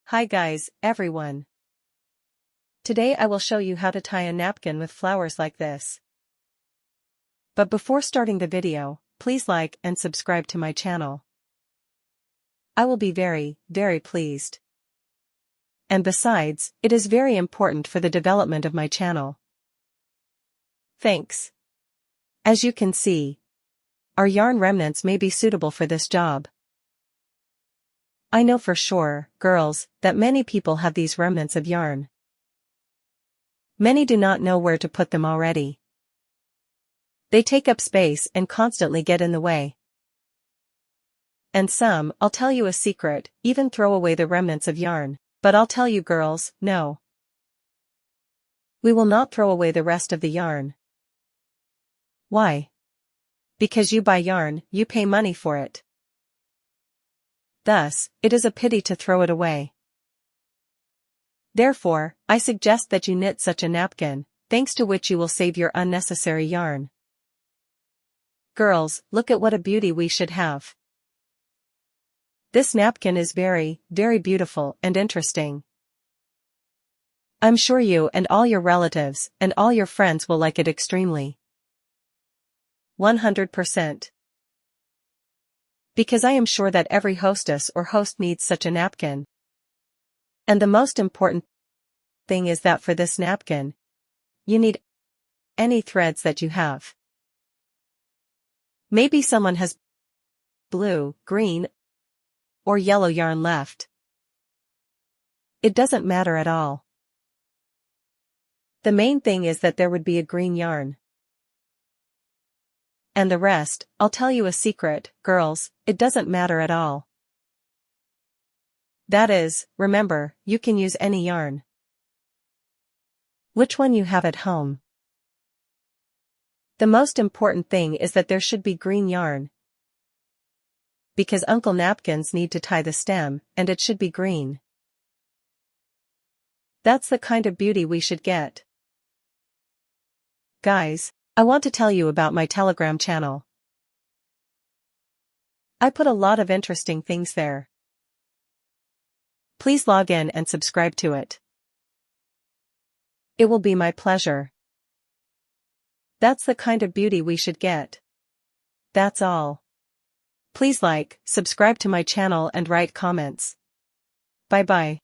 Hi guys, everyone. Today I will show you how to tie a napkin with flowers like this. But before starting the video, please like and subscribe to my channel. I will be very, very pleased. And besides, it is very important for the development of my channel. Thanks. As you can see, our yarn remnants may be suitable for this job. I know for sure, girls, that many people have these remnants of yarn. Many do not know where to put them already. They take up space and constantly get in the way. And some, I'll tell you a secret, even throw away the remnants of yarn. But I'll tell you girls, no. We will not throw away the rest of the yarn. Why? Because you buy yarn, you pay money for it. Thus, it is a pity to throw it away. Therefore, I suggest that you knit such a napkin, thanks to which you will save your unnecessary yarn. Girls, look at what a beauty we should have. This napkin is very, very beautiful and interesting. I'm sure you and all your relatives and all your friends will like it extremely. 100%. Because I am sure that every hostess or host needs such a napkin. And the most important thing is that for this napkin, you need any threads that you have. Maybe someone has blue, green, or yellow yarn left. It doesn't matter at all. The main thing is that there would be a green yarn. And the rest, I'll tell you a secret, girls, it doesn't matter at all. That is, remember, you can use any yarn. Which one you have at home. The most important thing is that there should be green yarn. Because Uncle Napkins need to tie the stem, and it should be green. That's the kind of beauty we should get. Guys, I want to tell you about my Telegram channel. I put a lot of interesting things there. Please log in and subscribe to it. It will be my pleasure. That's the kind of beauty we should get. That's all. Please like, subscribe to my channel and write comments. Bye bye.